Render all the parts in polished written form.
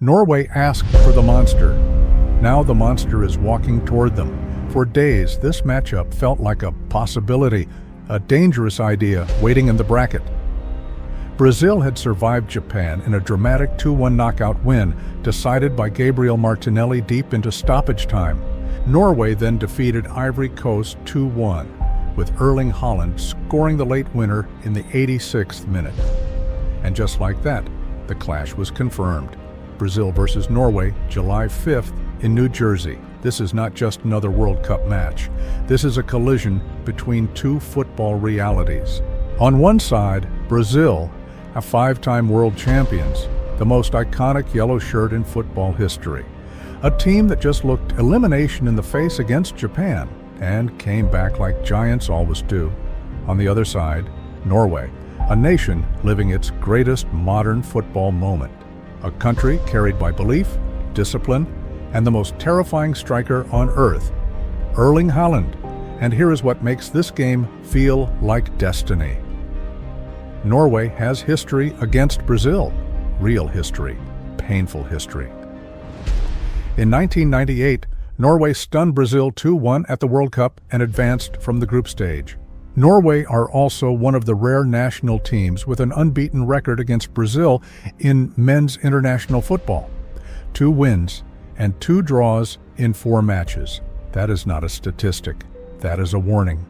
Norway asked for the monster. Now the monster is walking toward them. For days, this matchup felt like a possibility, a dangerous idea waiting in the bracket. Brazil had survived Japan in a dramatic 2-1 knockout win, decided by Gabriel Martinelli deep into stoppage time. Norway then defeated Ivory Coast 2-1, with Erling Haaland scoring the late winner in the 86th minute. And just like that, the clash was confirmed. Brazil versus Norway, July 5th in New Jersey. This is not just another World Cup match. This is a collision between two football realities. On one side, Brazil, a 5-time world champions, the most iconic yellow shirt in football history. A team that just looked elimination in the face against Japan and came back like giants always do. On the other side, Norway, a nation living its greatest modern football moment. A country carried by belief, discipline, and the most terrifying striker on earth, Erling Haaland. And here is what makes this game feel like destiny. Norway has history against Brazil. Real history, painful history. In 1998, Norway stunned Brazil 2-1 at the World Cup and advanced from the group stage. Norway are also one of the rare national teams with an unbeaten record against Brazil in men's international football. 2 wins and 2 draws in 4 matches. That is not a statistic. That is a warning.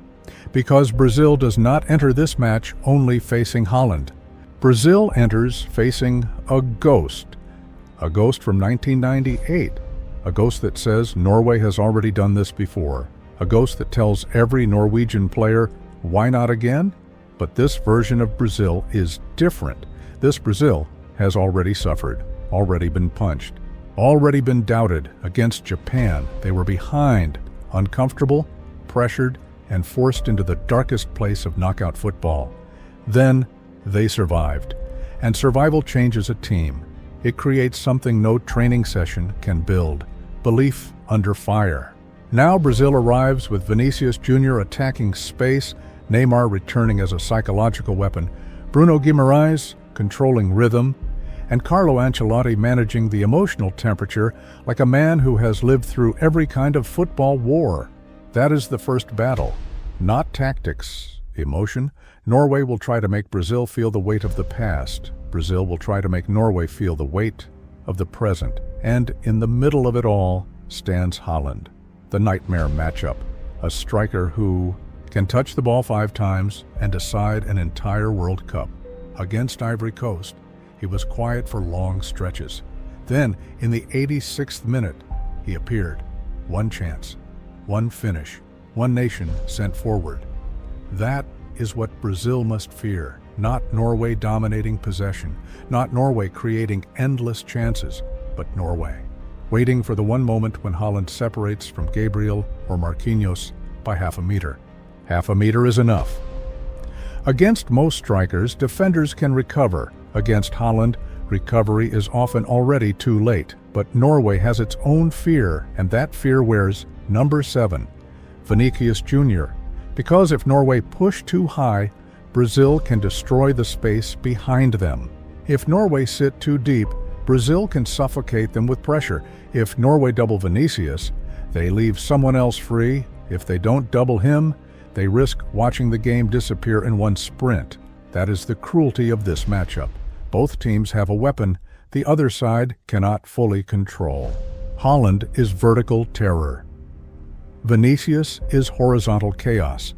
Because Brazil does not enter this match only facing Haaland. Brazil enters facing a ghost from 1998. A ghost that says Norway has already done this before. A ghost that tells every Norwegian player, why not again? But this version of Brazil is different. This Brazil has already suffered, already been punched, already been doubted against Japan. They were behind, uncomfortable, pressured, and forced into the darkest place of knockout football. Then they survived. And survival changes a team. It creates something no training session can build. Belief under fire. Now Brazil arrives with Vinicius Jr. attacking space, Neymar returning as a psychological weapon, Bruno Guimaraes controlling rhythm, and Carlo Ancelotti managing the emotional temperature like a man who has lived through every kind of football war. That is the first battle, not tactics, emotion. Norway will try to make Brazil feel the weight of the past. Brazil will try to make Norway feel the weight of the present. And in the middle of it all stands Haaland, the nightmare matchup, a striker who can touch the ball 5 times and decide an entire World Cup. Against Ivory Coast, he was quiet for long stretches. Then, in the 86th minute, he appeared. 1 chance, 1 finish, 1 nation sent forward. That is what Brazil must fear, not Norway dominating possession, not Norway creating endless chances, but Norway waiting for the one moment when Haaland separates from Gabriel or Marquinhos by half a meter. Half a meter is enough. Against most strikers, defenders can recover. Against Haaland, recovery is often already too late. But Norway has its own fear, and that fear wears number 7, Vinicius Jr. Because if Norway push too high, Brazil can destroy the space behind them. If Norway sit too deep, Brazil can suffocate them with pressure. If Norway double Vinicius, they leave someone else free. If they don't double him, they risk watching the game disappear in one sprint. That is the cruelty of this matchup. Both teams have a weapon the other side cannot fully control. Haaland is vertical terror. Vinicius is horizontal chaos.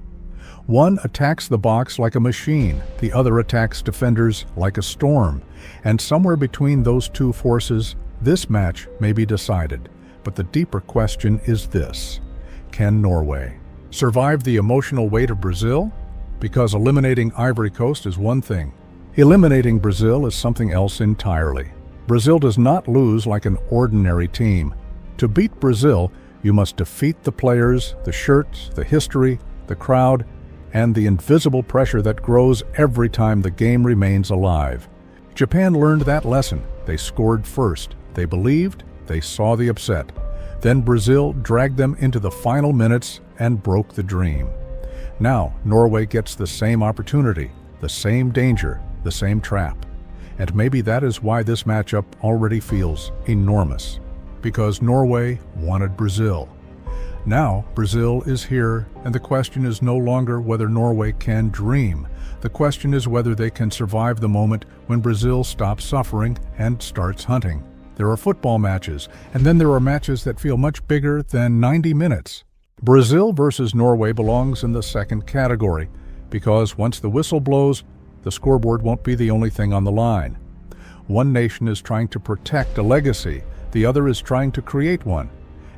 One attacks the box like a machine, the other attacks defenders like a storm. And somewhere between those two forces, this match may be decided. But the deeper question is this: can Norway survive the emotional weight of Brazil? Because eliminating Ivory Coast is one thing. Eliminating Brazil is something else entirely. Brazil does not lose like an ordinary team. To beat Brazil, you must defeat the players, the shirts, the history, the crowd, and the invisible pressure that grows every time the game remains alive. Japan learned that lesson. They scored first. They believed. They saw the upset. Then Brazil dragged them into the final minutes and broke the dream. Now Norway gets the same opportunity, the same danger, the same trap. And maybe that is why this matchup already feels enormous. Because Norway wanted Brazil. Now, Brazil is here, and the question is no longer whether Norway can dream. The question is whether they can survive the moment when Brazil stops suffering and starts hunting. There are football matches, and then there are matches that feel much bigger than 90 minutes. Brazil versus Norway belongs in the second category, because once the whistle blows, the scoreboard won't be the only thing on the line. One nation is trying to protect a legacy, the other is trying to create one.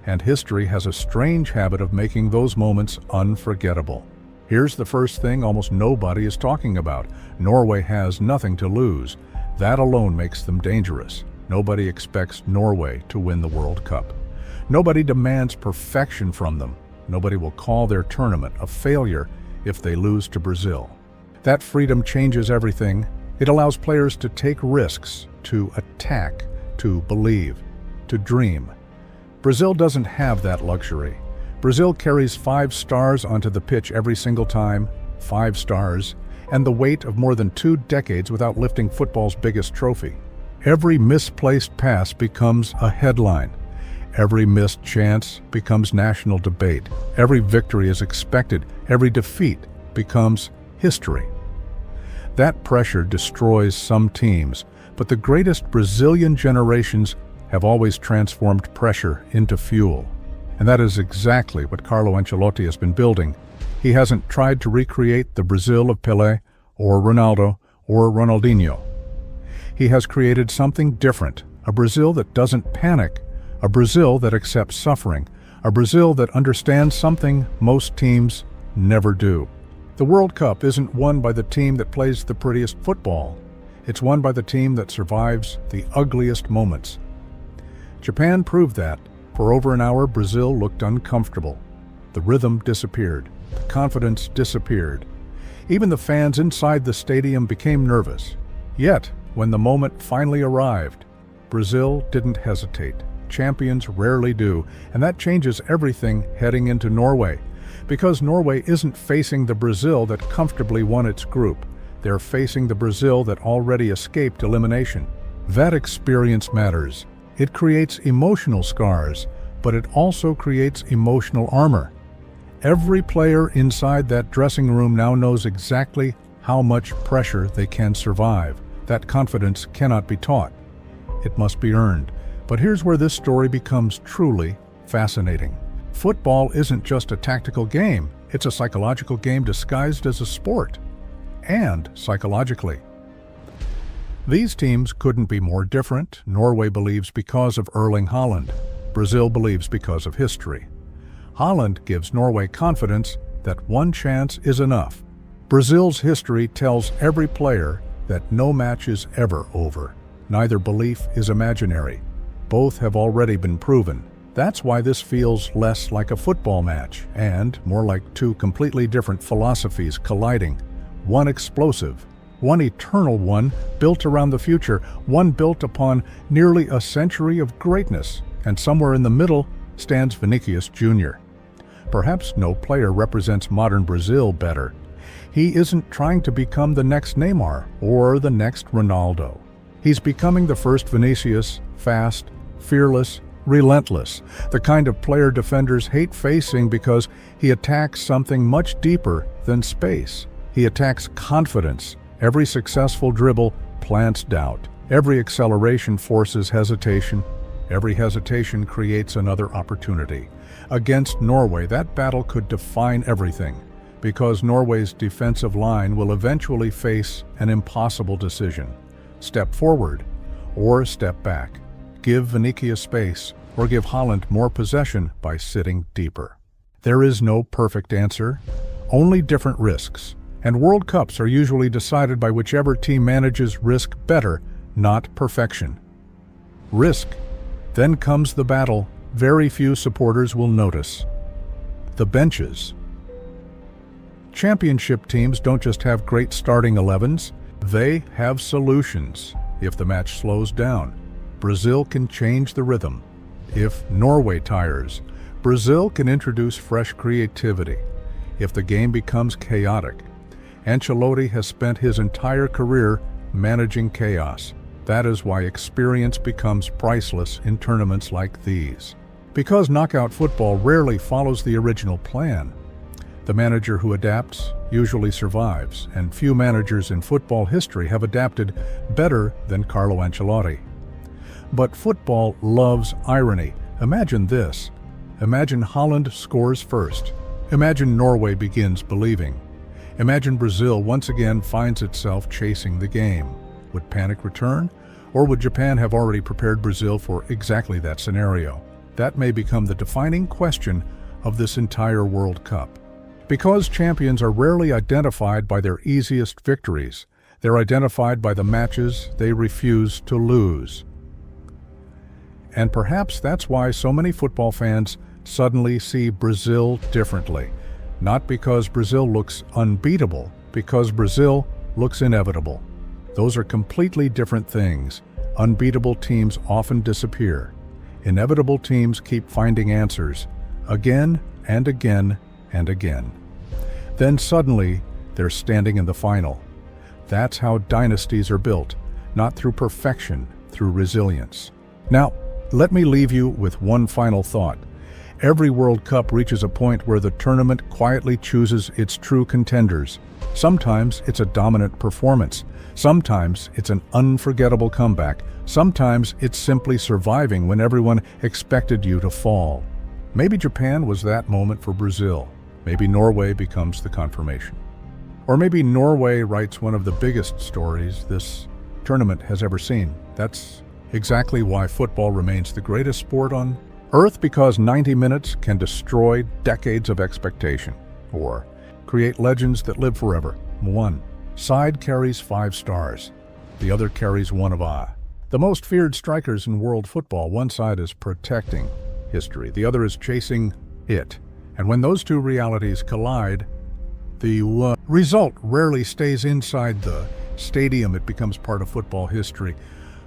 And history has a strange habit of making those moments unforgettable. Here's the first thing almost nobody is talking about. Norway has nothing to lose. That alone makes them dangerous. Nobody expects Norway to win the World Cup. Nobody demands perfection from them. Nobody will call their tournament a failure if they lose to Brazil. That freedom changes everything. It allows players to take risks, to attack, to believe, to dream. Brazil doesn't have that luxury. Brazil carries 5 stars onto the pitch every single time, 5 stars, and the weight of more than 2 decades without lifting football's biggest trophy. Every misplaced pass becomes a headline. Every missed chance becomes national debate. Every victory is expected. Every defeat becomes history. That pressure destroys some teams, but the greatest Brazilian generations have always transformed pressure into fuel. And that is exactly what Carlo Ancelotti has been building. He hasn't tried to recreate the Brazil of Pelé or Ronaldo or Ronaldinho. He has created something different, a Brazil that doesn't panic, a Brazil that accepts suffering, a Brazil that understands something most teams never do. The World Cup isn't won by the team that plays the prettiest football. It's won by the team that survives the ugliest moments. Japan proved that. For over an hour, Brazil looked uncomfortable. The rhythm disappeared. The confidence disappeared. Even the fans inside the stadium became nervous. Yet, when the moment finally arrived, Brazil didn't hesitate. Champions rarely do, and that changes everything heading into Norway. Because Norway isn't facing the Brazil that comfortably won its group. They're facing the Brazil that already escaped elimination. That experience matters. It creates emotional scars, but it also creates emotional armor. Every player inside that dressing room now knows exactly how much pressure they can survive. That confidence cannot be taught. It must be earned. But here's where this story becomes truly fascinating. Football isn't just a tactical game. It's a psychological game disguised as a sport. And psychologically. These teams couldn't be more different. Norway believes because of Erling Haaland. Brazil believes because of history. Haaland gives Norway confidence that one chance is enough. Brazil's history tells every player that no match is ever over. Neither belief is imaginary. Both have already been proven. That's why this feels less like a football match and more like 2 completely different philosophies colliding. One explosive, one eternal one built around the future, one built upon nearly a century of greatness, and somewhere in the middle stands Vinicius Jr. Perhaps no player represents modern Brazil better. He isn't trying to become the next Neymar or the next Ronaldo. He's becoming the first Vinicius, fast, fearless, relentless, the kind of player defenders hate facing because he attacks something much deeper than space. He attacks confidence. Every successful dribble plants doubt. Every acceleration forces hesitation. Every hesitation creates another opportunity. Against Norway, that battle could define everything, because Norway's defensive line will eventually face an impossible decision. Step forward or step back. Give Vinicius space or give Haaland more possession by sitting deeper. There is no perfect answer, only different risks. And World Cups are usually decided by whichever team manages risk better, not perfection. Risk. Then comes the battle. Very few supporters will notice. The benches. Championship teams don't just have great starting 11s, they have solutions. If the match slows down, Brazil can change the rhythm. If Norway tires, Brazil can introduce fresh creativity. If the game becomes chaotic, Ancelotti has spent his entire career managing chaos. That is why experience becomes priceless in tournaments like these. Because knockout football rarely follows the original plan, the manager who adapts usually survives, and few managers in football history have adapted better than Carlo Ancelotti. But football loves irony. Imagine this. Imagine Haaland scores first. Imagine Norway begins believing. Imagine Brazil once again finds itself chasing the game. Would panic return? Or would Japan have already prepared Brazil for exactly that scenario? That may become the defining question of this entire World Cup. Because champions are rarely identified by their easiest victories, they're identified by the matches they refuse to lose. And perhaps that's why so many football fans suddenly see Brazil differently. Not because Brazil looks unbeatable, because Brazil looks inevitable. Those are completely different things. Unbeatable teams often disappear. Inevitable teams keep finding answers, again and again and again. Then suddenly, they're standing in the final. That's how dynasties are built, not through perfection, through resilience. Now, let me leave you with one final thought. Every World Cup reaches a point where the tournament quietly chooses its true contenders. Sometimes it's a dominant performance. Sometimes it's an unforgettable comeback. Sometimes it's simply surviving when everyone expected you to fall. Maybe Japan was that moment for Brazil. Maybe Norway becomes the confirmation. Or maybe Norway writes one of the biggest stories this tournament has ever seen. That's exactly why football remains the greatest sport on Earth, because 90 minutes can destroy decades of expectation, or create legends that live forever. One side carries 5 stars, the other carries 1 of awe. The most feared strikers in world football, one side is protecting history, the other is chasing it. And when those two realities collide, the result rarely stays inside the stadium, it becomes part of football history.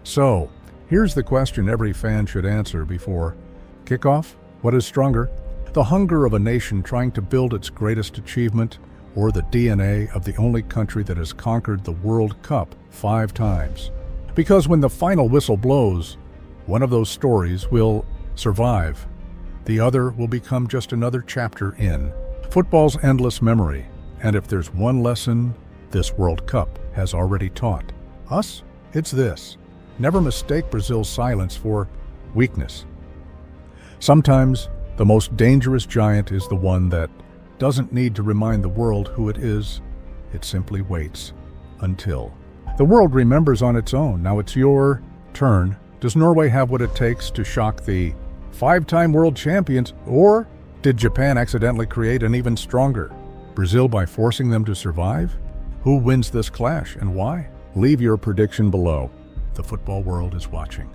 So, here's the question every fan should answer before kickoff. What is stronger? The hunger of a nation trying to build its greatest achievement, or the DNA of the only country that has conquered the World Cup 5 times? Because when the final whistle blows, one of those stories will survive. The other will become just another chapter in football's endless memory. And if there's one lesson this World Cup has already taught us, it's this: never mistake Brazil's silence for weakness. Sometimes the most dangerous giant is the one that doesn't need to remind the world who it is. It simply waits until the world remembers on its own. Now it's your turn. Does Norway have what it takes to shock the 5-time world champions, or did Japan accidentally create an even stronger Brazil by forcing them to survive? Who wins this clash and why? Leave your prediction below. The football world is watching.